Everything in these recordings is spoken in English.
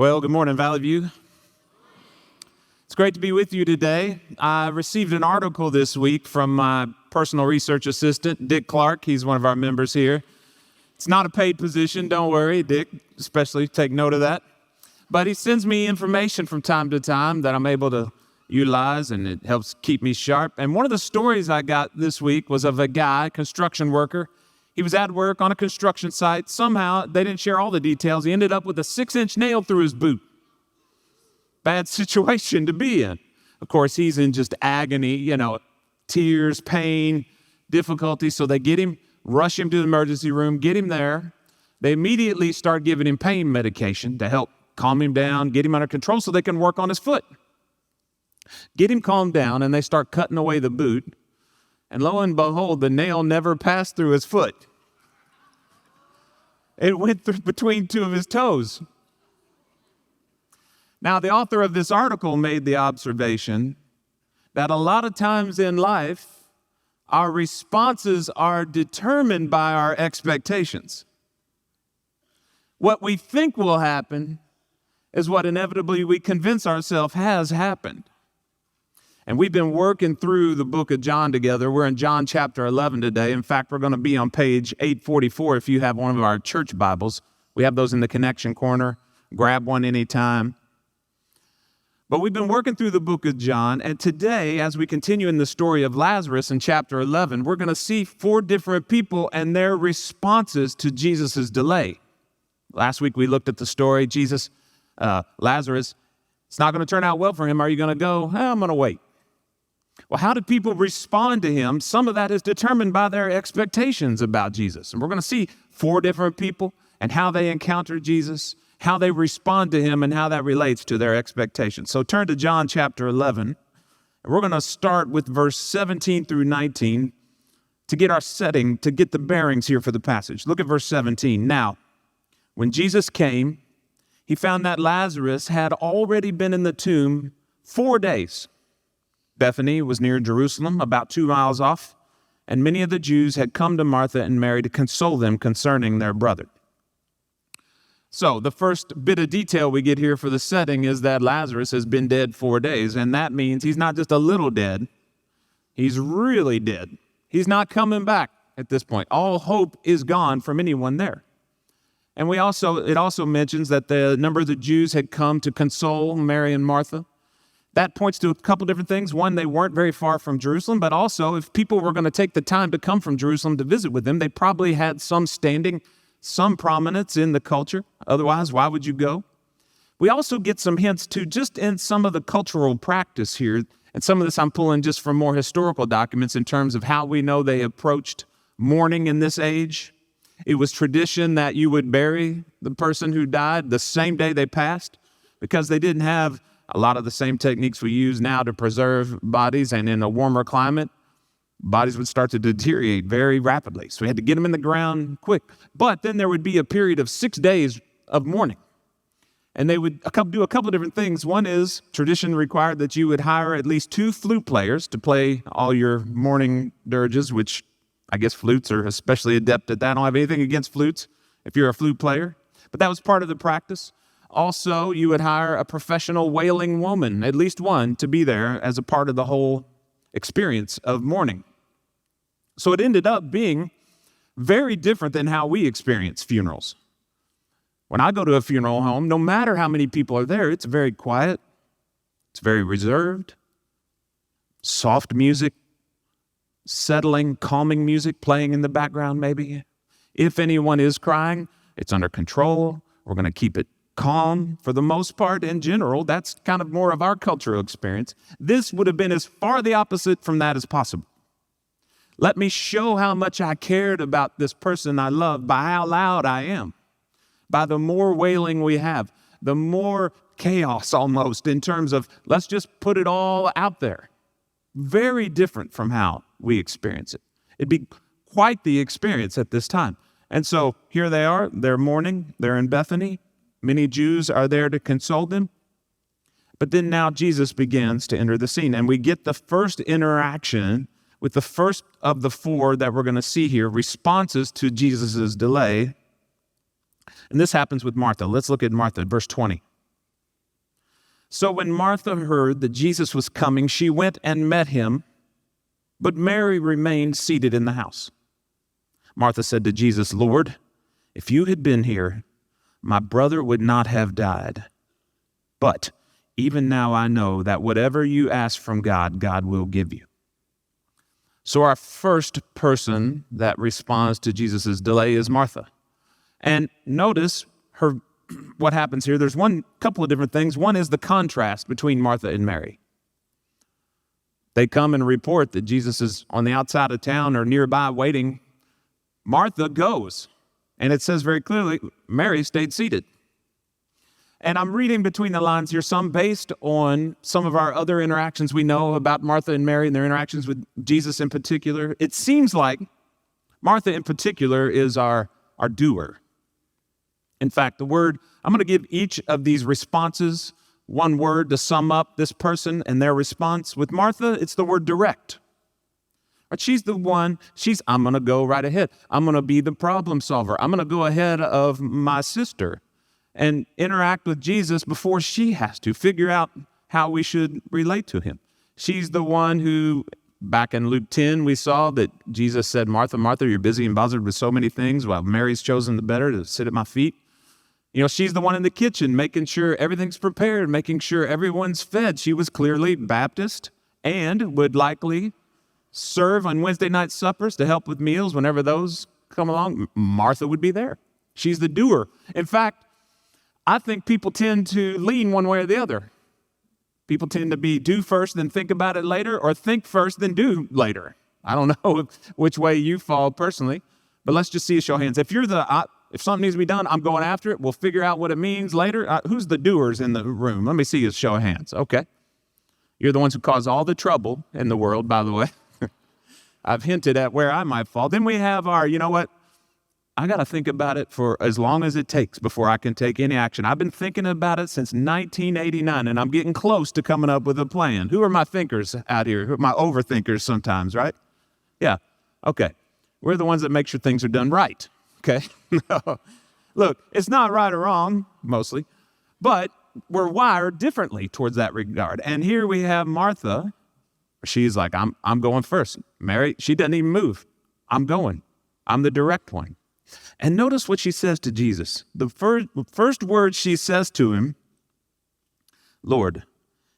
Well, good morning, Valley View. It's great to be with you today. I received an article this week from my personal research assistant, Dick Clark. He's one of our members here. It's not a paid position, don't worry, Dick, especially take note of that. But he sends me information from time to time that I'm able to utilize, and it helps keep me sharp. And one of the stories I got this week was of a guy, construction worker. He was at work on a construction site. Somehow, they didn't share all the details. He ended up with a 6-inch nail through his boot. Bad situation to be in. Of course, he's in just agony, tears, pain, difficulty. So they get him, rush him to the emergency room, get him there. They immediately start giving him pain medication to help calm him down, get him under control so they can work on his foot. Get him calmed down, and they start cutting away the boot. And lo and behold, the nail never passed through his foot. It went through between two of his toes. Now, the author of this article made the observation that a lot of times in life, our responses are determined by our expectations. What we think will happen is what inevitably we convince ourselves has happened. And we've been working through the book of John together. We're in John chapter 11 today. In fact, we're going to be on page 844 if you have one of our church Bibles. We have those in the connection corner. Grab one anytime. But we've been working through the book of John, and today, as we continue in the story of Lazarus in chapter 11, we're going to see 4 different people and their responses to Jesus' delay. Last week, we looked at the story. Lazarus, it's not going to turn out well for him. Are you going to go? I'm going to wait. Well, how did people respond to him? Some of that is determined by their expectations about Jesus. And we're going to see 4 different people and how they encounter Jesus, how they respond to him, and how that relates to their expectations. So turn to John chapter 11, and we're going to start with verse 17 through 19 to get our setting, to get the bearings here for the passage. Look at verse 17. Now, when Jesus came, he found that Lazarus had already been in the tomb 4 days. Bethany was near Jerusalem, about 2 miles off, and many of the Jews had come to Martha and Mary to console them concerning their brother. So the first bit of detail we get here for the setting is that Lazarus has been dead 4 days, and that means he's not just a little dead, he's really dead. He's not coming back at this point. All hope is gone from anyone there. And it also mentions that the number of the Jews had come to console Mary and Martha. That points to a couple different things. One, they weren't very far from Jerusalem, but also if people were going to take the time to come from Jerusalem to visit with them, they probably had some standing, some prominence in the culture. Otherwise, why would you go? We also get some hints too, just in some of the cultural practice here, and some of this I'm pulling just from more historical documents in terms of how we know they approached mourning in this age. It was tradition that you would bury the person who died the same day they passed because they didn't have a lot of the same techniques we use now to preserve bodies, and in a warmer climate, bodies would start to deteriorate very rapidly. So we had to get them in the ground quick. But then there would be a period of 6 days of mourning. And they would do a couple of different things. One is tradition required that you would hire at least 2 flute players to play all your mourning dirges, which I guess flutes are especially adept at that. I don't have anything against flutes if you're a flute player. But that was part of the practice. Also, you would hire a professional wailing woman, at least one, to be there as a part of the whole experience of mourning. So it ended up being very different than how we experience funerals. When I go to a funeral home, no matter how many people are there, it's very quiet, it's very reserved, soft music, settling, calming music playing in the background maybe. If anyone is crying, it's under control. We're going to keep it calm for the most part. In general, that's kind of more of our cultural experience. This would have been as far the opposite from that as possible. Let me show how much I cared about this person I love by how loud I am. By the more wailing we have, the more chaos almost in terms of let's just put it all out there. Very different from how we experience it. It'd be quite the experience at this time. And so here they are, they're mourning, they're in Bethany. Many Jews are there to console them. But then now Jesus begins to enter the scene, and we get the first interaction with the first of the 4 that we're going to see here, responses to Jesus' delay. And this happens with Martha. Let's look at Martha, verse 20. So when Martha heard that Jesus was coming, she went and met him, but Mary remained seated in the house. Martha said to Jesus, "Lord, if you had been here, my brother would not have died. But even now I know that whatever you ask from God, God will give you." So our first person that responds to Jesus' delay is Martha. And notice what happens here. There's couple of different things. One is the contrast between Martha and Mary. They come and report that Jesus is on the outside of town or nearby waiting. Martha goes, and it says very clearly, Mary stayed seated. And I'm reading between the lines here, some based on some of our other interactions we know about Martha and Mary and their interactions with Jesus in particular. It seems like Martha in particular is our doer. In fact, I'm going to give each of these responses one word to sum up this person and their response. With Martha, it's the word direct. She's the one, I'm going to go right ahead. I'm going to be the problem solver. I'm going to go ahead of my sister and interact with Jesus before she has to figure out how we should relate to him. She's the one who, back in Luke 10, we saw that Jesus said, "Martha, Martha, you're busy and bothered with so many things, while Mary's chosen the better to sit at my feet." She's the one in the kitchen, making sure everything's prepared, making sure everyone's fed. She was clearly Baptist and would likely serve on Wednesday night suppers to help with meals whenever those come along. Martha would be there. She's the doer. In fact, I think people tend to lean one way or the other. People tend to be do first, then think about it later, or think first, then do later. I don't know which way you fall personally, but let's just see a show of hands. If if something needs to be done, I'm going after it. We'll figure out what it means later. Who's the doers in the room? Let me see a show of hands. Okay. You're the ones who cause all the trouble in the world, by the way. I've hinted at where I might fall. Then we have I got to think about it for as long as it takes before I can take any action. I've been thinking about it since 1989, and I'm getting close to coming up with a plan. Who are my thinkers out here? Who are my overthinkers sometimes, right? Yeah. Okay. We're the ones that make sure things are done right. Okay. No. Look, it's not right or wrong, mostly, but we're wired differently towards that regard. And here we have Martha. She's like, I'm going first. Mary, she doesn't even move. I'm going. I'm the direct one. And notice what she says to Jesus. The first word she says to him, "Lord,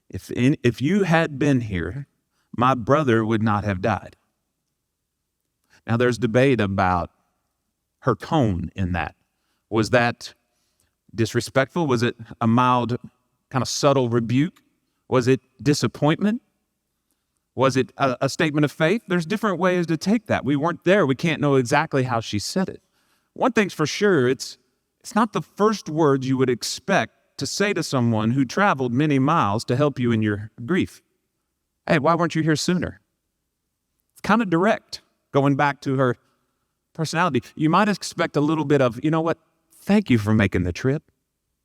if you had been here, my brother would not have died." Now there's debate about her tone in that. Was that disrespectful? Was it a mild, kind of subtle rebuke? Was it disappointment? Was it a statement of faith? There's different ways to take that. We weren't there. We can't know exactly how she said it. One thing's for sure, it's not the first words you would expect to say to someone who traveled many miles to help you in your grief. "Hey, why weren't you here sooner?" It's kind of direct, going back to her personality. You might expect a little bit of, thank you for making the trip.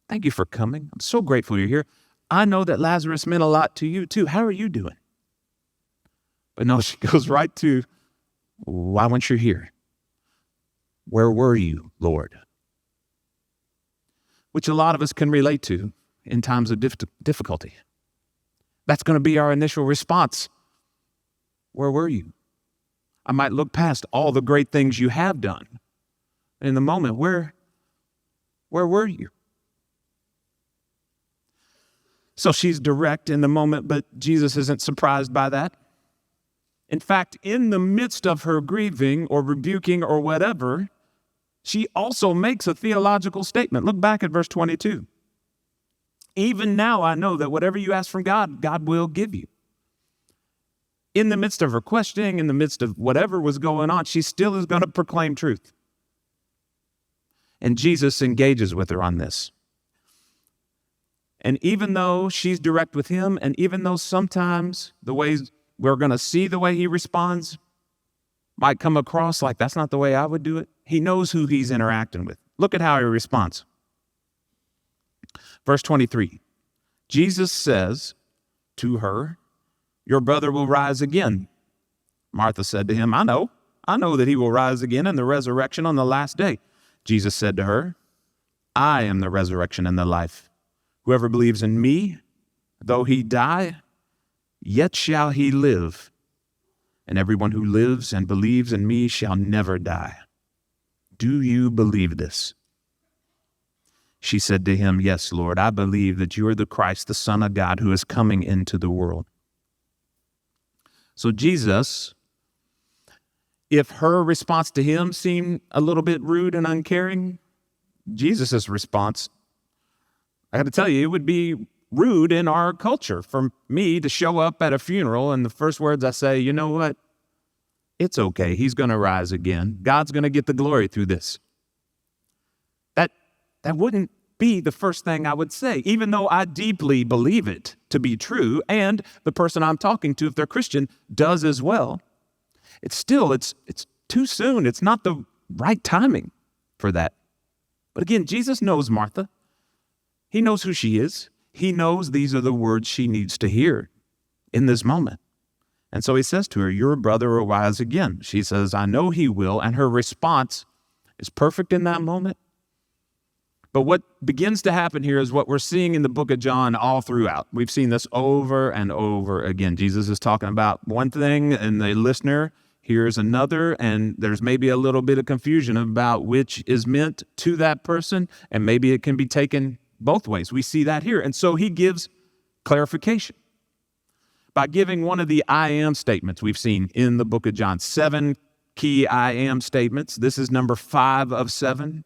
Thank you for coming. I'm so grateful you're here. I know that Lazarus meant a lot to you too. How are you doing? But no, she goes right to, "Why weren't you here? Where were you, Lord?" Which a lot of us can relate to in times of difficulty. That's going to be our initial response. Where were you? I might look past all the great things you have done. In the moment, where were you? So she's direct in the moment, but Jesus isn't surprised by that. In fact, in the midst of her grieving or rebuking or whatever, she also makes a theological statement. Look back at verse 22. "Even now I know that whatever you ask from God, God will give you." In the midst of her questioning, in the midst of whatever was going on, she still is going to proclaim truth. And Jesus engages with her on this. And even though she's direct with him, and even though sometimes the ways we're going to see the way he responds might come across like that's not the way I would do it, he knows who he's interacting with. Look at how he responds. Verse 23, Jesus says to her, "Your brother will rise again." Martha said to him, I know that he will rise again in the resurrection on the last day." Jesus said to her, "I am the resurrection and the life. Whoever believes in me, Though he die, yet shall he live. And everyone who lives and believes in me shall never die. Do you believe this?" She said to him, "Yes, Lord, I believe that you are the Christ, the Son of God, who is coming into the world." So Jesus, if her response to him seemed a little bit rude and uncaring, Jesus' response, I got to tell you, it would be rude in our culture for me to show up at a funeral and the first words I say, "You know what? It's okay. He's going to rise again. God's going to get the glory through this." That wouldn't be the first thing I would say, even though I deeply believe it to be true, and the person I'm talking to, if they're Christian, does as well. It's too soon. It's not the right timing for that. But again, Jesus knows Martha. He knows who she is. He knows these are the words she needs to hear in this moment. And so he says to her, "Your brother will rise again." She says, "I know he will." And her response is perfect in that moment. But what begins to happen here is what we're seeing in the book of John all throughout. We've seen this over and over again. Jesus is talking about one thing, and the listener hears another, and there's maybe a little bit of confusion about which is meant to that person, and maybe it can be taken both ways. We see that here. And so he gives clarification by giving one of the I am statements we've seen in the book of John. 7 key I am statements. This is number 5 of 7.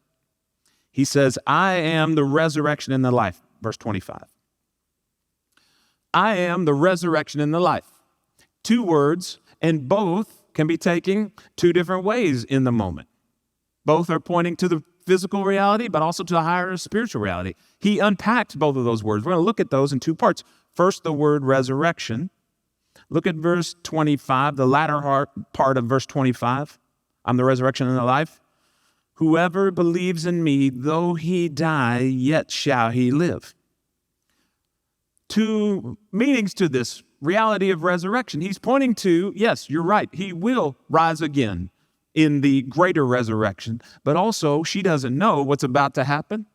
He says, "I am the resurrection and the life." Verse 25. I am the resurrection and the life. 2 words, and both can be taken 2 different ways in the moment. Both are pointing to the physical reality, but also to the higher spiritual reality. He unpacked both of those words. We're going to look at those in 2 parts. First, the word resurrection. Look at verse 25, the latter part of verse 25. I'm the resurrection and the life. Whoever believes in me, though he die, yet shall he live. 2 meanings to this reality of resurrection. He's pointing to, yes, you're right, he will rise again in the greater resurrection. But also, she doesn't know what's about to happen,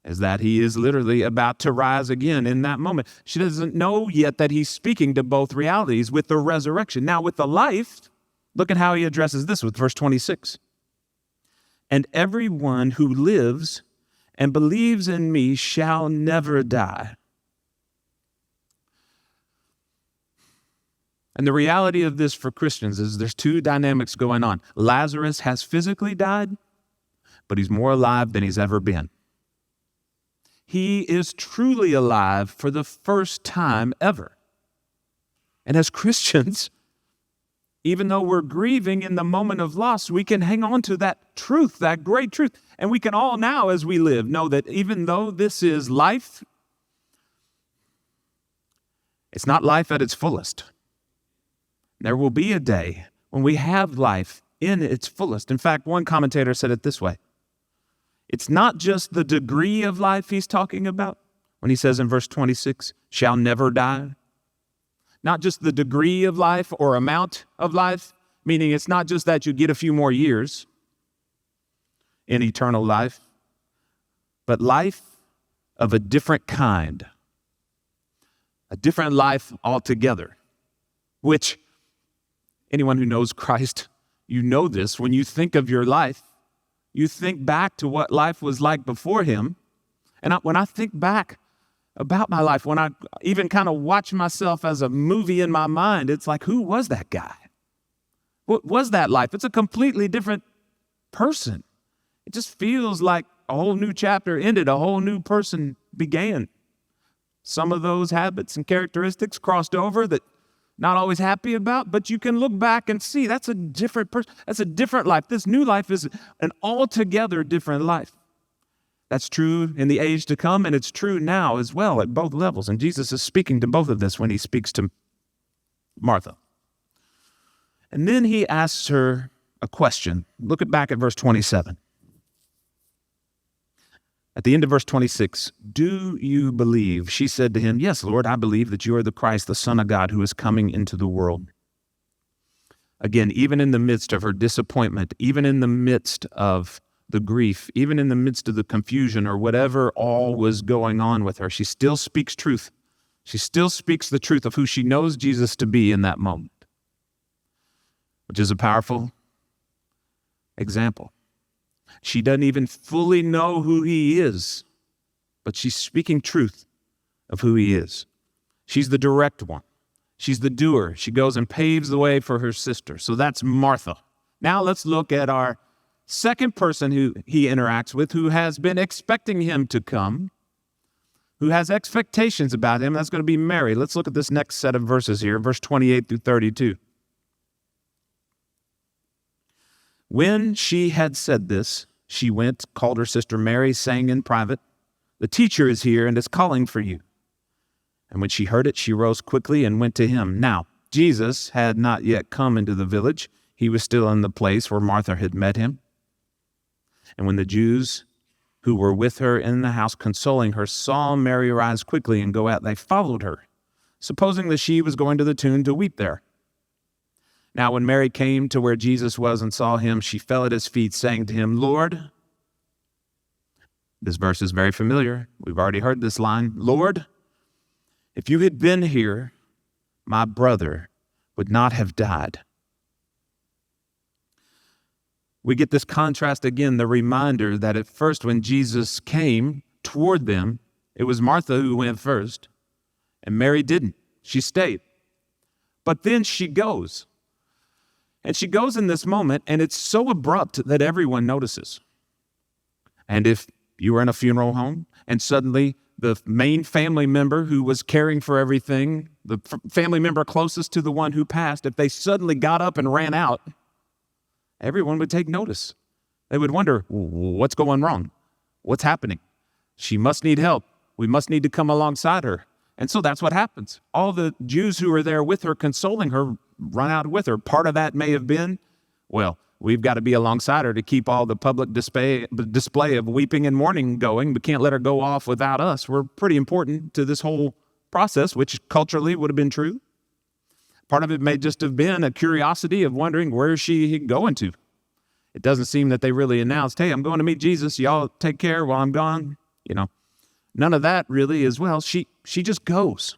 is that he is literally about to rise again in that moment. She doesn't know yet that he's speaking to both realities with the resurrection. Now, with the life, look at how he addresses this with verse 26. And everyone who lives and believes in me shall never die. And the reality of this for Christians is there's 2 dynamics going on. Lazarus has physically died, but he's more alive than he's ever been. He is truly alive for the first time ever. And as Christians, even though we're grieving in the moment of loss, we can hang on to that truth, that great truth. And we can all now, as we live, know that even though this is life, it's not life at its fullest. There will be a day when we have life in its fullest. In fact, one commentator said it this way. It's not just the degree of life he's talking about when he says in verse 26, shall never die. Not just the degree of life or amount of life, meaning it's not just that you get a few more years in eternal life, but life of a different kind, a different life altogether, which anyone who knows Christ, you know this. When you think of your life, you think back to what life was like before him. And when I think back about my life, when I even kind of watch myself as a movie in my mind, it's like, who was that guy? What was that life? It's a completely different person. It just feels like a whole new chapter ended, a whole new person began. Some of those habits and characteristics crossed over that not always happy about, but you can look back and see that's a different person. That's a different life. This new life is an altogether different life. That's true in the age to come, and it's true now as well at both levels. And Jesus is speaking to both of this when he speaks to Martha. And then he asks her a question. Look back at verse 27. At the end of verse 26, do you believe? She said to him, yes, Lord, I believe that you are the Christ, the Son of God, who is coming into the world. Again, even in the midst of her disappointment, even in the midst of the grief, even in the midst of the confusion or whatever all was going on with her, she still speaks truth. She still speaks the truth of who she knows Jesus to be in that moment, which is a powerful example. She doesn't even fully know who he is, but she's speaking truth of who he is. She's the direct one. She's the doer. She goes and paves the way for her sister. So that's Martha. Now let's look at our second person who he interacts with, who has been expecting him to come, who has expectations about him. That's going to be Mary. Let's look at this next set of verses here, verse 28 through 32. When she had said this, she went, called her sister Mary, saying in private, "The teacher is here and is calling for you." And when she heard it, she rose quickly and went to him. Now, Jesus had not yet come into the village. He was still in the place where Martha had met him. And when the Jews who were with her in the house consoling her saw Mary rise quickly and go out, they followed her, supposing that she was going to the tomb to weep there. Now, when Mary came to where Jesus was and saw him, she fell at his feet, saying to him, "Lord," this verse is very familiar. We've already heard this line, "Lord, if you had been here, my brother would not have died." We get this contrast again, the reminder that at first when Jesus came toward them, it was Martha who went first, and Mary didn't. She stayed. But then she goes. And she goes in this moment, and it's so abrupt that everyone notices. And if you were in a funeral home, and suddenly the main family member who was caring for everything, the family member closest to the one who passed, if they suddenly got up and ran out, everyone would take notice. They would wonder, what's going wrong? What's happening? She must need help. We must need to come alongside her. And so that's what happens. All the Jews who were there with her, consoling her, run out with her. Part of that may have been, well, we've got to be alongside her to keep all the public display of weeping and mourning going. We can't let her go off without us. We're pretty important to this whole process, which culturally would have been true. Part of it may just have been a curiosity of wondering, where is she going to? It doesn't seem that they really announced, "Hey, I'm going to meet Jesus. Y'all take care while I'm gone." None of that really as well. She just goes.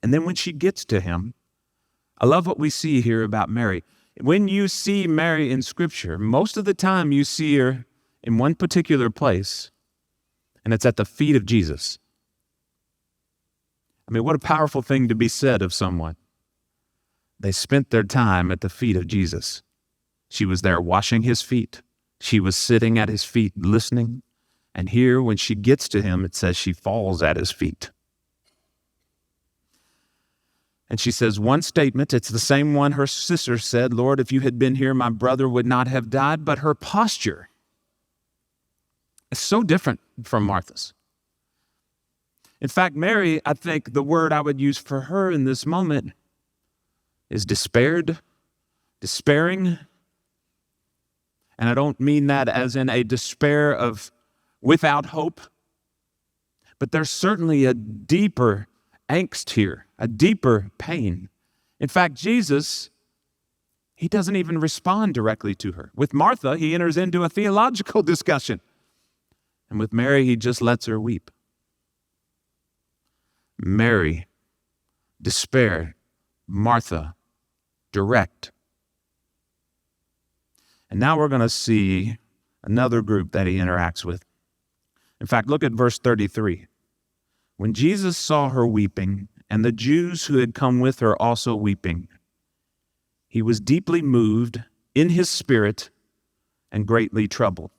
And then when she gets to him, I love what we see here about Mary. When you see Mary in Scripture, most of the time you see her in one particular place, and it's at the feet of Jesus. I mean, what a powerful thing to be said of someone. They spent their time at the feet of Jesus. She was there washing his feet. She was sitting at his feet listening. And here, when she gets to him, it says she falls at his feet. And she says one statement. It's the same one her sister said, "Lord, if you had been here, my brother would not have died." But her posture is so different from Martha's. In fact, Mary, I think the word I would use for her in this moment is despairing. And I don't mean that as in a despair of without hope, but there's certainly a deeper angst here, a deeper pain. In fact, Jesus, he doesn't even respond directly to her. With Martha, he enters into a theological discussion. And with Mary, he just lets her weep. Mary, despair. Martha, direct. And now we're going to see another group that he interacts with. In fact, look at verse 33. When Jesus saw her weeping, and the Jews who had come with her also weeping, he was deeply moved in his spirit and greatly troubled.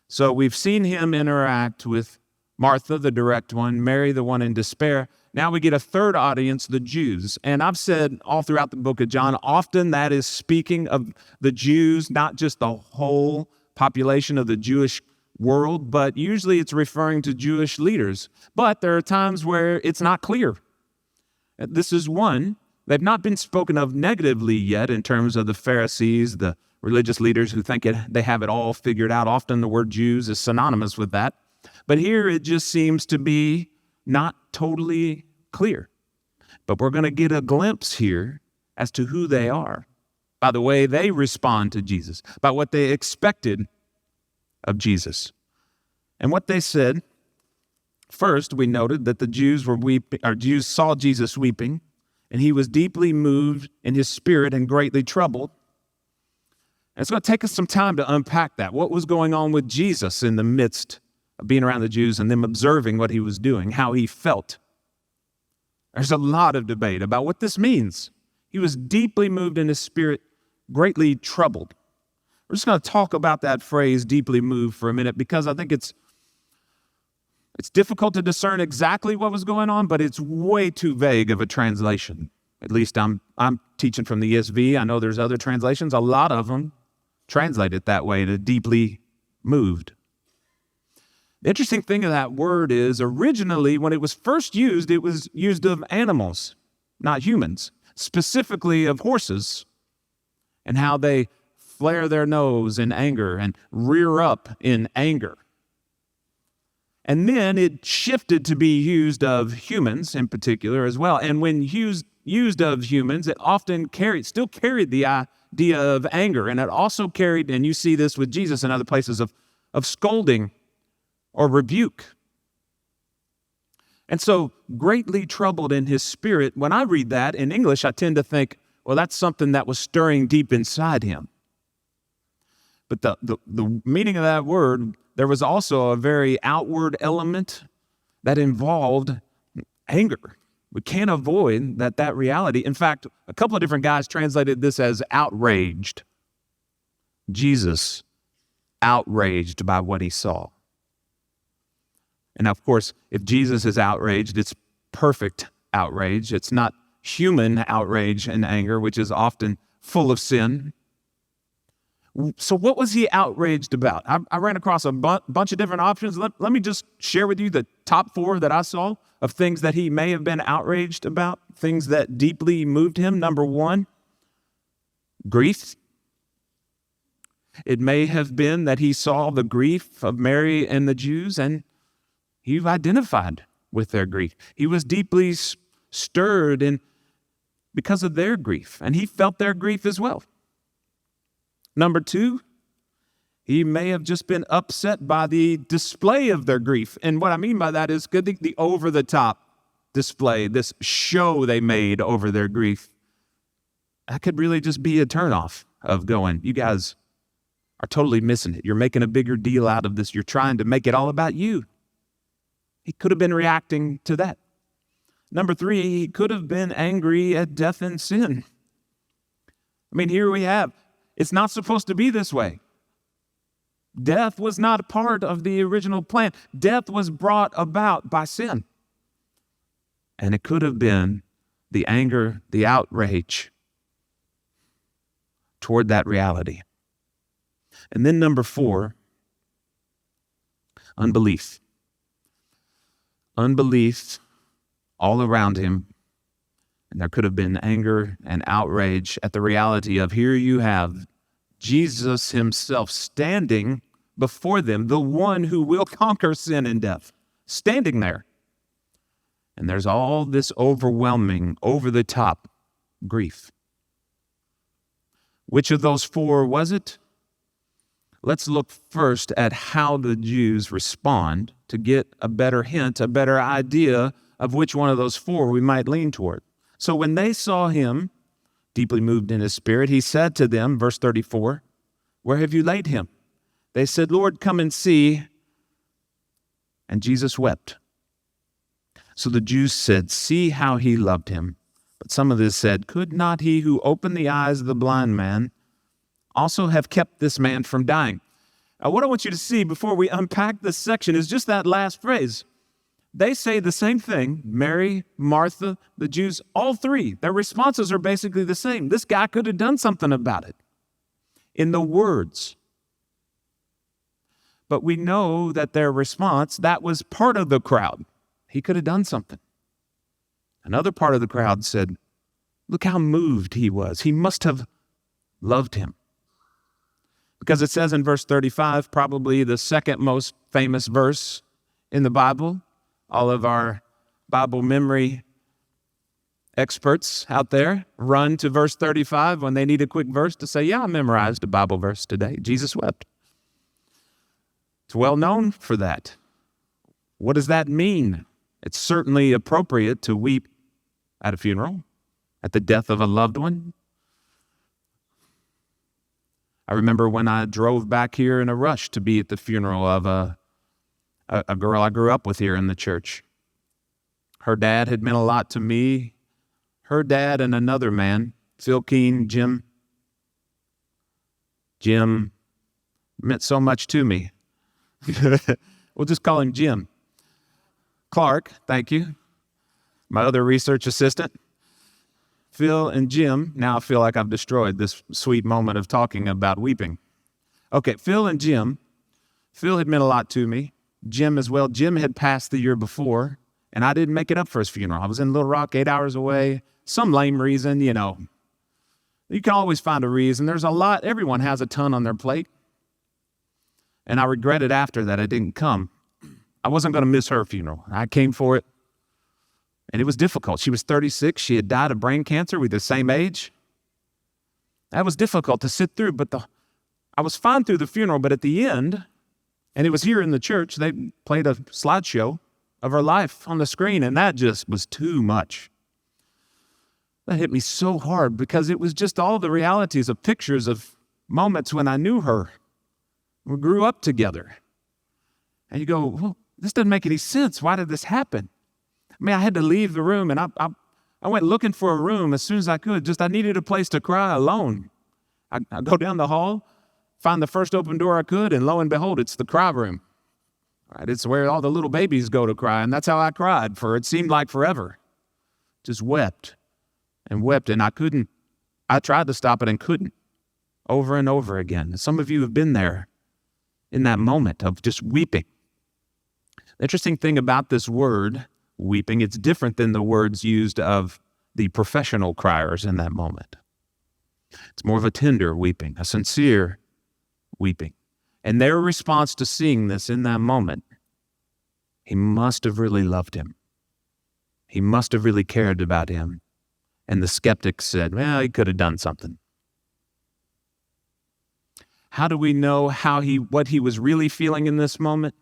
So we've seen him interact with Martha, the direct one, Mary, the one in despair. Now we get a third audience, the Jews. And I've said all throughout the book of John, often that is speaking of the Jews, not just the whole population of the Jewish world, but usually it's referring to Jewish leaders. But there are times where it's not clear. This is one. They've not been spoken of negatively yet in terms of the Pharisees, the religious leaders who think they have it all figured out. Often the word Jews is synonymous with that. But here it just seems to be not totally clear. But we're going to get a glimpse here as to who they are by the way they respond to Jesus, by what they expected of Jesus. And what they said First, we noted that the Jews were weeping, or Jews saw Jesus weeping, and he was deeply moved in his spirit and greatly troubled. And it's going to take us some time to unpack that. What was going on with Jesus in the midst of being around the Jews and them observing what he was doing, how he felt? There's a lot of debate about what this means. He was deeply moved in his spirit, greatly troubled. We're just going to talk about that phrase, deeply moved, for a minute, because I think it's difficult to discern exactly what was going on, but it's way too vague of a translation. At least I'm teaching from the ESV. I know there's other translations. A lot of them translate it that way, to deeply moved. The interesting thing of that word is, originally, when it was first used, it was used of animals, not humans, specifically of horses, and how they flare their nose in anger and rear up in anger. And then it shifted to be used of humans in particular as well. And when used of humans, it often still carried the idea of anger. And it also carried, and you see this with Jesus in other places, of scolding or rebuke. And so, greatly troubled in his spirit, when I read that in English, I tend to think, well, that's something that was stirring deep inside him. But the meaning of that word, there was also a very outward element that involved anger. We can't avoid that reality. In fact, a couple of different guys translated this as outraged. Jesus, outraged by what he saw. And of course, if Jesus is outraged, it's perfect outrage. It's not human outrage and anger, which is often full of sin. So what was he outraged about? I ran across a bunch of different options. Let me just share with you the top 4 that I saw of things that he may have been outraged about, things that deeply moved him. Number 1, grief. It may have been that he saw the grief of Mary and the Jews, and he identified with their grief. He was deeply stirred because of their grief, and he felt their grief as well. Number 2, he may have just been upset by the display of their grief. And what I mean by that is the over-the-top display, this show they made over their grief. That could really just be a turnoff of going, you guys are totally missing it. You're making a bigger deal out of this. You're trying to make it all about you. He could have been reacting to that. Number 3, he could have been angry at death and sin. I mean, here we have, it's not supposed to be this way. Death was not a part of the original plan. Death was brought about by sin. And it could have been the anger, the outrage toward that reality. And then number 4, unbelief. Unbelief all around him. And there could have been anger and outrage at the reality of, here you have Jesus himself standing before them, the one who will conquer sin and death, standing there. And there's all this overwhelming, over-the-top grief. Which of those 4 was it? Let's look first at how the Jews respond to get a better hint, a better idea of which one of those 4 we might lean toward. So when they saw him, deeply moved in his spirit, he said to them, verse 34, "Where have you laid him?" They said, "Lord, come and see." And Jesus wept. So the Jews said, "See how he loved him." But some of this said, "Could not he who opened the eyes of the blind man also have kept this man from dying?" Now, what I want you to see before we unpack this section is just that last phrase. They say the same thing. Mary, Martha, the Jews, all 3. Their responses are basically the same. This guy could have done something about it in the words. But we know that their response, that was part of the crowd. He could have done something. Another part of the crowd said, look how moved he was. He must have loved him. Because it says in verse 35, probably the second most famous verse in the Bible. All of our Bible memory experts out there run to verse 35 when they need a quick verse to say, yeah, I memorized a Bible verse today. Jesus wept. It's well known for that. What does that mean? It's certainly appropriate to weep at a funeral, at the death of a loved one. I remember when I drove back here in a rush to be at the funeral of a girl I grew up with here in the church. Her dad had meant a lot to me. Her dad and another man, Phil Keene, Jim meant so much to me. We'll just call him Jim. Clark, thank you. My other research assistant. Phil and Jim. Now I feel like I've destroyed this sweet moment of talking about weeping. Okay, Phil and Jim. Phil had meant a lot to me. Jim as well. Jim had passed the year before, and I didn't make it up for his funeral. I was in Little Rock, 8 hours away. Some lame reason, you know. You can always find a reason. There's a lot. Everyone has a ton on their plate. And I regretted after that I didn't come. I wasn't going to miss her funeral. I came for it. And it was difficult. She was 36. She had died of brain cancer. We were the same age. That was difficult to sit through. But I was fine through the funeral. But at the end, and it was here in the church, they played a slideshow of her life on the screen. And that just was too much. That hit me so hard because it was just all the realities of pictures of moments when I knew her. We grew up together. And you go, well, this doesn't make any sense. Why did this happen? I mean, I had to leave the room, and I went looking for a room as soon as I could. I needed a place to cry alone. I go down the hall, find the first open door I could, and lo and behold, it's the cry room. Right? It's where all the little babies go to cry, and that's how I cried for it seemed like forever. Just wept and wept, and I couldn't. I tried to stop it and couldn't, over and over again. Some of you have been there in that moment of just weeping. The interesting thing about this word, weeping, it's different than the words used of the professional criers in that moment. It's more of a tender weeping, a sincere weeping. And their response to seeing this in that moment, he must have really loved him. He must have really cared about him. And the skeptics said, well, he could have done something. How do we know what he was really feeling in this moment?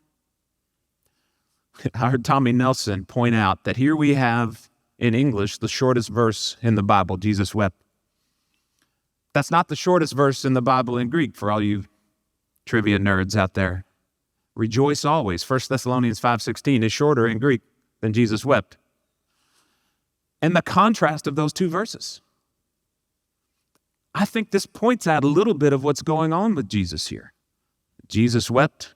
I heard Tommy Nelson point out that here we have, in English, the shortest verse in the Bible, Jesus wept. That's not the shortest verse in the Bible in Greek, for all you trivia nerds out there. Rejoice always. 1 Thessalonians 5:16 is shorter in Greek than Jesus wept. And the contrast of those two verses. I think this points out a little bit of what's going on with Jesus here. Jesus wept.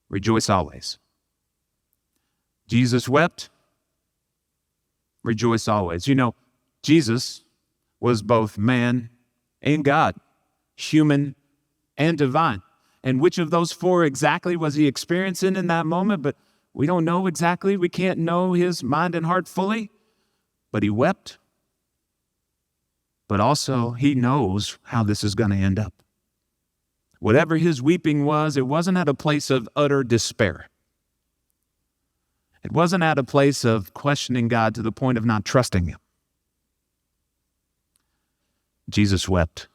Rejoice always. Jesus wept. Rejoice always. You know, Jesus was both man and God, human and divine. And which of those four exactly was he experiencing in that moment? But we don't know exactly. We can't know his mind and heart fully. But he wept. But also he knows how this is going to end up. Whatever his weeping was, it wasn't at a place of utter despair. It wasn't at a place of questioning God to the point of not trusting him. Jesus wept,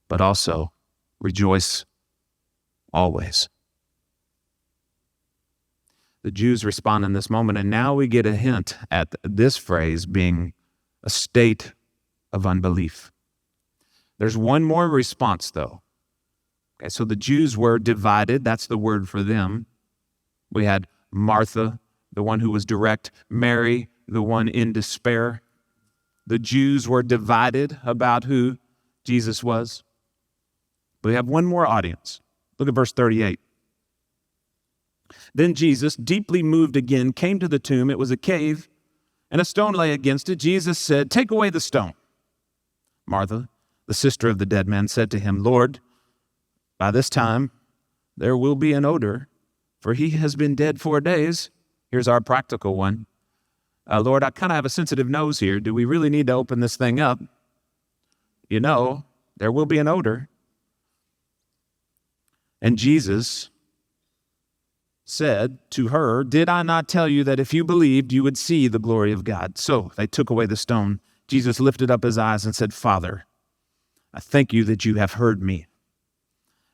but also rejoice always. The Jews respond in this moment, and now we get a hint at this phrase being a state of unbelief. There's one more response, though. Okay, so the Jews were divided. That's the word for them. We had Martha, the one who was direct, Mary, the one in despair. The Jews were divided about who Jesus was. But we have one more audience. Look at verse 38. Then Jesus, deeply moved again, came to the tomb. It was a cave, and a stone lay against it. Jesus said, "Take away the stone." Martha, the sister of the dead man, said to him, "Lord, by this time there will be an odor, for he has been dead 4 days." Here's our practical one. Lord, I kind of have a sensitive nose here. Do we really need to open this thing up? You know, there will be an odor. And Jesus said to her, "Did I not tell you that if you believed, you would see the glory of God?" So they took away the stone. Jesus lifted up his eyes and said, "Father, I thank you that you have heard me.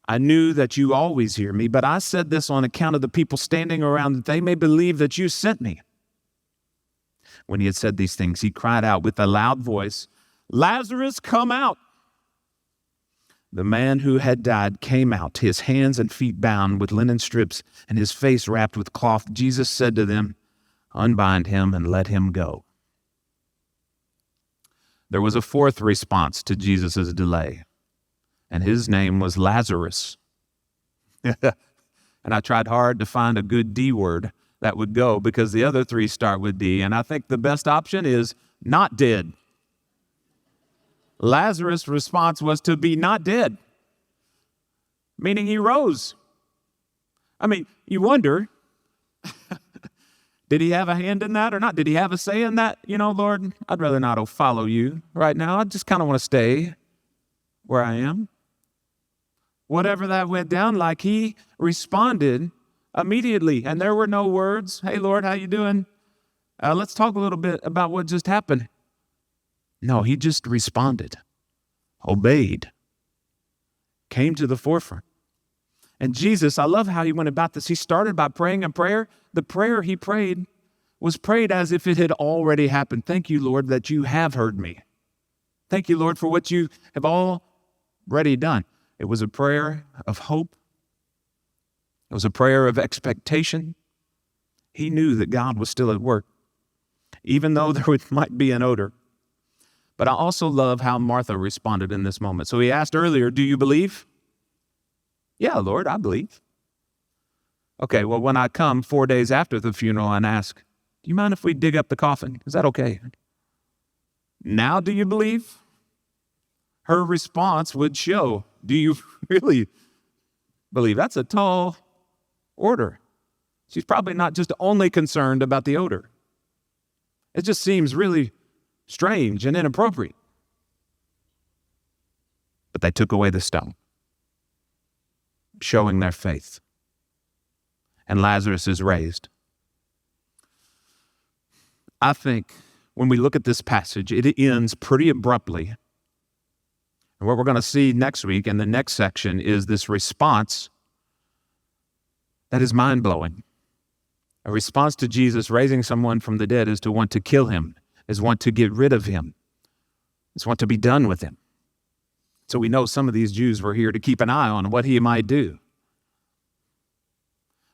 I knew that you always hear me, but I said this on account of the people standing around, that they may believe that you sent me." When he had said these things, he cried out with a loud voice, "Lazarus, come out!" The man who had died came out, his hands and feet bound with linen strips and his face wrapped with cloth. Jesus said to them, "Unbind him and let him go." There was a fourth response to Jesus' delay, and his name was Lazarus. And I tried hard to find a good D word that would go, because the other three start with D, and I think the best option is not dead. Lazarus' response was to be not dead, meaning he rose. I mean, you wonder, did he have a hand in that or not? Did he have a say in that? Lord, I'd rather not follow you right now. I just kind of want to stay where I am. Whatever that went down like, he responded immediately, and there were no words. "Hey, Lord, how you doing? Let's talk a little bit about what just happened." No, he just responded, obeyed, came to the forefront. And Jesus, I love how he went about this. He started by praying a prayer. The prayer he prayed was prayed as if it had already happened. "Thank you, Lord, that you have heard me. Thank you, Lord, for what you have already done." It was a prayer of hope. It was a prayer of expectation. He knew that God was still at work, even though there might be an odor. But I also love how Martha responded in this moment. So he asked earlier, "Do you believe?" "Yeah, Lord, I believe." "Okay, well, when I come 4 days after the funeral and ask, 'Do you mind if we dig up the coffin? Is that okay?' Now do you believe?" Her response would show, do you really believe? That's a tall order. She's probably not just only concerned about the odor. It just seems really strange and inappropriate. But they took away the stone, showing their faith. And Lazarus is raised. I think when we look at this passage, it ends pretty abruptly. And what we're going to see next week in the next section is this response that is mind-blowing. A response to Jesus raising someone from the dead is to want to kill him, is want to get rid of him, is want to be done with him. So we know some of these Jews were here to keep an eye on what he might do.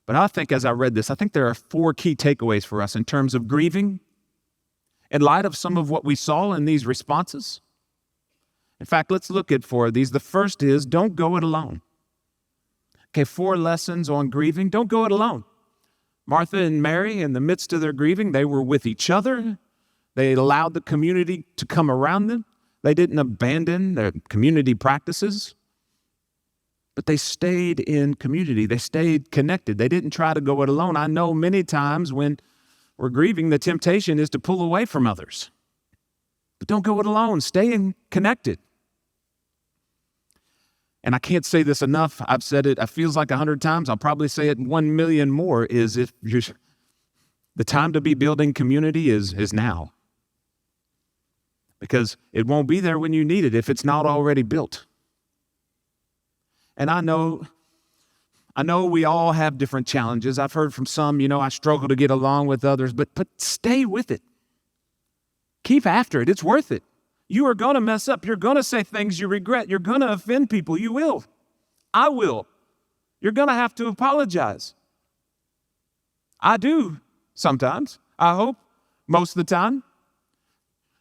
But I think as I read this, I think there are 4 key takeaways for us in terms of grieving, in light of some of what we saw in these responses. In fact, let's look at 4 of these. The first is, don't go it alone. Okay, 4 lessons on grieving. Don't go it alone. Martha and Mary, in the midst of their grieving, they were with each other. They allowed the community to come around them. They didn't abandon their community practices, but they stayed in community. They stayed connected. They didn't try to go it alone. I know many times when we're grieving, the temptation is to pull away from others. But don't go it alone. Stay connected. And I can't say this enough. I've said it, it feels like 100 times. I'll probably say it 1 million more, is if the time to be building community is now. Because it won't be there when you need it if it's not already built. And I know we all have different challenges. I've heard from some, I struggle to get along with others, but stay with it. Keep after it. It's worth it. You are going to mess up. You're going to say things you regret. You're going to offend people. You will. I will. You're going to have to apologize. I do sometimes. I hope most of the time.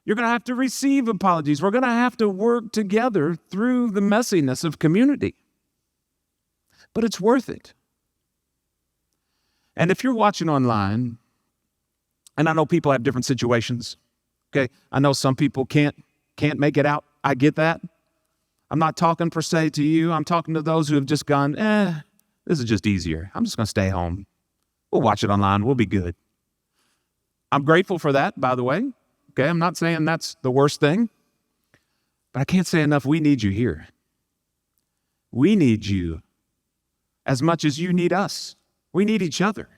You're going to have to receive apologies. We're going to have to work together through the messiness of community. But it's worth it. And if you're watching online, and I know people have different situations, okay? I know some people can't make it out. I get that. I'm not talking per se to you. I'm talking to those who have just gone, this is just easier. I'm just going to stay home. We'll watch it online. We'll be good. I'm grateful for that, by the way. Okay, I'm not saying that's the worst thing, but I can't say enough. We need you here. We need you as much as you need us. We need each other.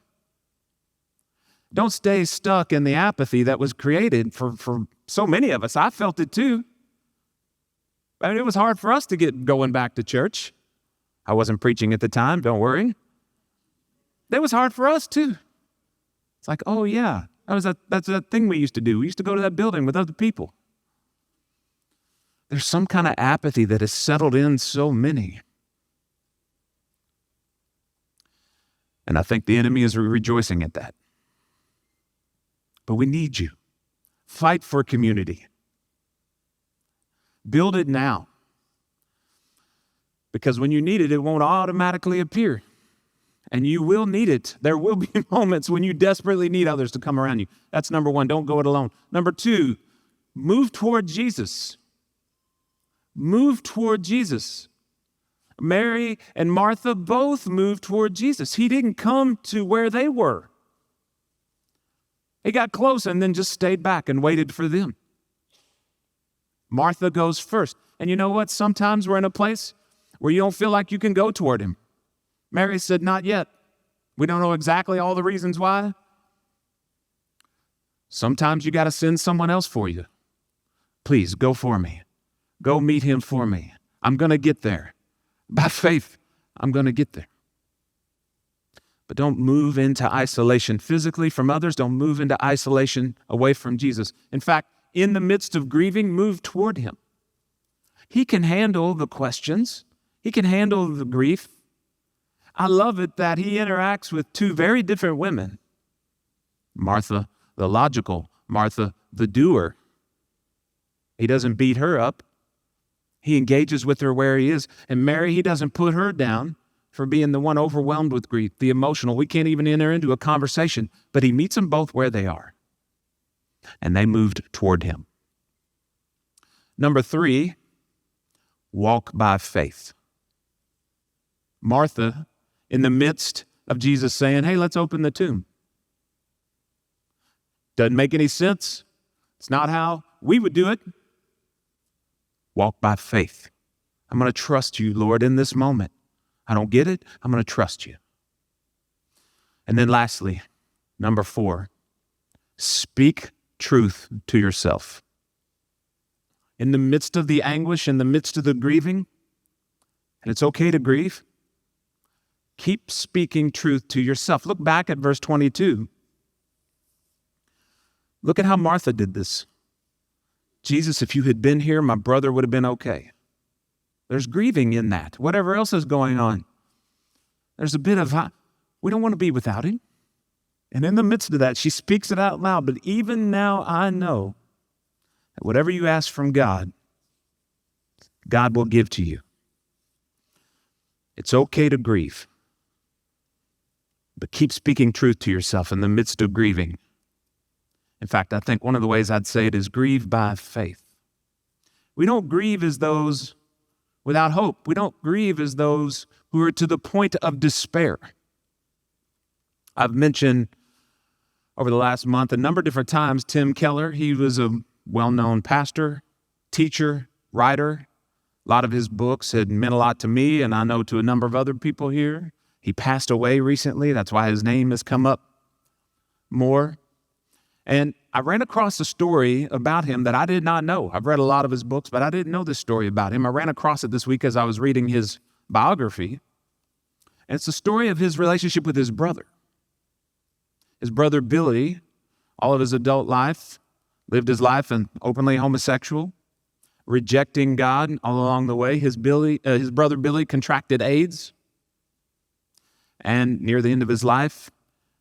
Don't stay stuck in the apathy that was created for so many of us. I felt it too. I mean, it was hard for us to get going back to church. I wasn't preaching at the time, don't worry. That was hard for us too. It's like, oh yeah, that's that thing we used to do. We used to go to that building with other people. There's some kind of apathy that has settled in so many. And I think the enemy is rejoicing at that. But we need you. Fight for community. Build it now. Because when you need it, it won't automatically appear. And you will need it. There will be moments when you desperately need others to come around you. That's number one. Don't go it alone. Number two, move toward Jesus. Move toward Jesus. Mary and Martha both moved toward Jesus. He didn't come to where they were. He got close and then just stayed back and waited for them. Martha goes first. And you know what? Sometimes we're in a place where you don't feel like you can go toward him. Mary said, not yet. We don't know exactly all the reasons why. Sometimes you got to send someone else for you. Please, go for me. Go meet him for me. I'm going to get there. By faith, I'm going to get there. But don't move into isolation physically from others. Don't move into isolation away from Jesus. In fact, in the midst of grieving, move toward him. He can handle the questions. He can handle the grief. I love it that he interacts with two very different women. Martha, the logical, Martha, the doer. He doesn't beat her up. He engages with her where he is. And Mary, he doesn't put her down for being the one overwhelmed with grief, the emotional. We can't even enter into a conversation, but he meets them both where they are. And they moved toward him. Number three, walk by faith. Martha, in the midst of Jesus saying, hey, let's open the tomb. Doesn't make any sense. It's not how we would do it. Walk by faith. I'm going to trust you, Lord, in this moment. I don't get it. I'm going to trust you. And then lastly, number four, speak truth to yourself. In the midst of the anguish, in the midst of the grieving, and it's okay to grieve, keep speaking truth to yourself. Look back at verse 22. Look at how Martha did this. Jesus, if you had been here, my brother would have been okay. There's grieving in that. Whatever else is going on, there's a bit of, we don't want to be without him. And in the midst of that, she speaks it out loud. But even now I know that whatever you ask from God, God will give to you. It's okay to grieve. But keep speaking truth to yourself in the midst of grieving. In fact, I think one of the ways I'd say it is grieve by faith. We don't grieve as those without hope. We don't grieve as those who are to the point of despair. I've mentioned over the last month a number of different times Tim Keller. He was a well-known pastor, teacher, writer. A lot of his books had meant a lot to me, and I know to a number of other people here. He passed away recently. That's why his name has come up more. And I ran across a story about him that I did not know. I've read a lot of his books, but I didn't know this story about him. I ran across it this week as I was reading his biography. And it's the story of his relationship with his brother. His brother Billy, all of his adult life, lived his life an openly homosexual, rejecting God all along the way. His brother Billy contracted AIDS, and near the end of his life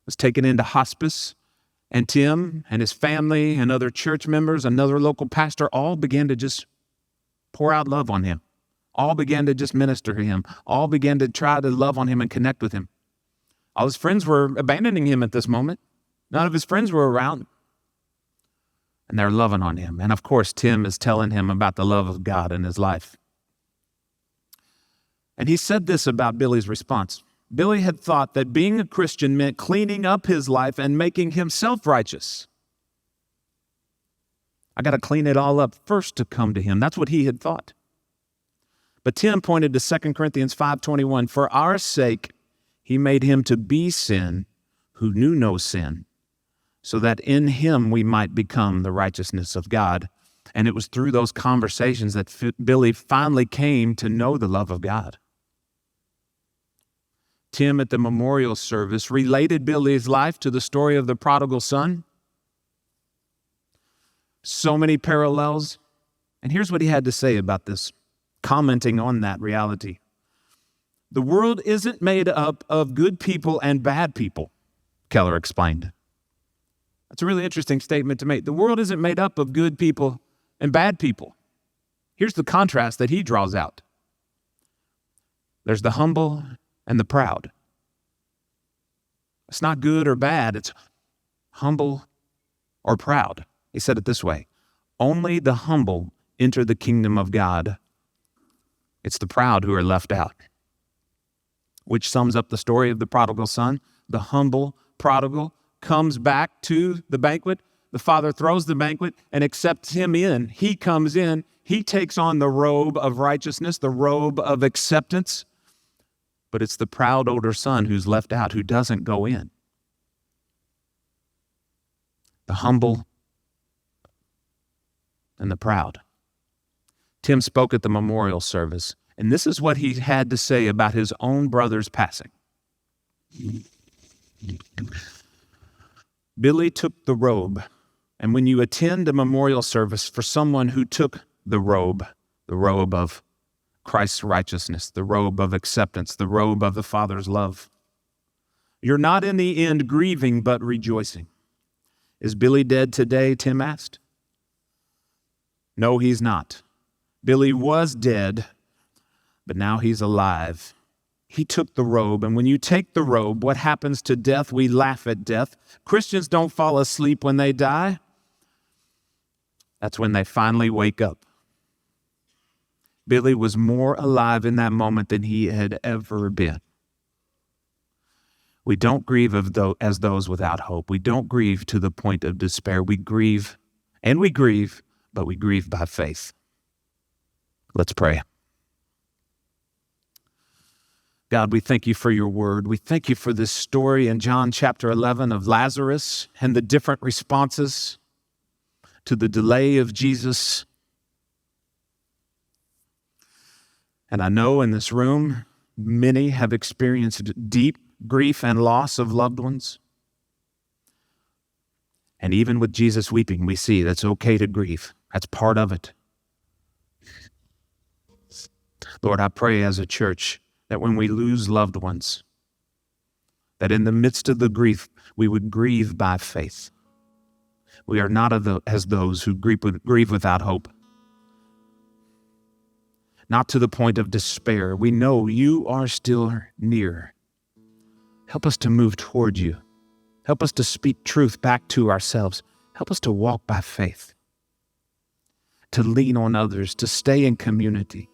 was taken into hospice. And Tim and his family and other church members, another local pastor, all began to just pour out love on him. All began to just minister to him. All began to try to love on him and connect with him. All his friends were abandoning him at this moment. None of his friends were around. And they're loving on him. And of course, Tim is telling him about the love of God in his life. And he said this about Billy's response. Billy had thought that being a Christian meant cleaning up his life and making himself righteous. I got to clean it all up first to come to him. That's what he had thought. But Tim pointed to 2 Corinthians 5:21. For our sake, he made him to be sin who knew no sin, so that in him we might become the righteousness of God. And it was through those conversations that Billy finally came to know the love of God. Tim at the memorial service related Billy's life to the story of the prodigal son. So many parallels. And here's what he had to say about this, commenting on that reality. The world isn't made up of good people and bad people, Keller explained. That's a really interesting statement to make. The world isn't made up of good people and bad people. Here's the contrast that he draws out. There's the humble and the proud. It's not good or bad, it's humble or proud. He said it this way, only the humble enter the kingdom of God. It's the proud who are left out. Which sums up the story of the prodigal son. The humble prodigal comes back to the banquet. The father throws the banquet and accepts him in. He comes in. He takes on the robe of righteousness, the robe of acceptance. But it's the proud older son who's left out, who doesn't go in. The humble and the proud. Tim spoke at the memorial service, and this is what he had to say about his own brother's passing. Billy took the robe, and when you attend a memorial service for someone who took the robe of Christ's righteousness, the robe of acceptance, the robe of the Father's love, you're not in the end grieving but rejoicing. Is Billy dead today? Tim asked. No, he's not. Billy was dead, but now he's alive. He took the robe, and when you take the robe, what happens to death? We laugh at death. Christians don't fall asleep when they die. That's when they finally wake up. Billy was more alive in that moment than he had ever been. We don't grieve as those without hope. We don't grieve to the point of despair. We grieve, but we grieve by faith. Let's pray. God, we thank you for your word. We thank you for this story in John chapter 11 of Lazarus and the different responses to the delay of Jesus. And I know in this room, many have experienced deep grief and loss of loved ones. And even with Jesus weeping, we see that's okay to grieve. That's part of it. Lord, I pray as a church that when we lose loved ones, that in the midst of the grief, we would grieve by faith. We are not as those who grieve without hope. Not to the point of despair. We know you are still near. Help us to move toward you. Help us to speak truth back to ourselves. Help us to walk by faith, to lean on others, to stay in community.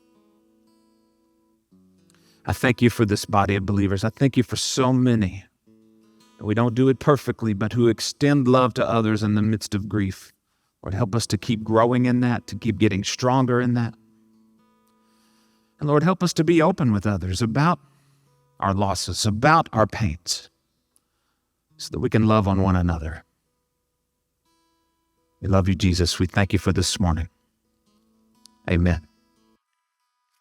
I thank you for this body of believers. I thank you for so many. We don't do it perfectly, but who extend love to others in the midst of grief. Lord, help us to keep growing in that, to keep getting stronger in that. And Lord, help us to be open with others about our losses, about our pains, so that we can love on one another. We love you, Jesus. We thank you for this morning. Amen.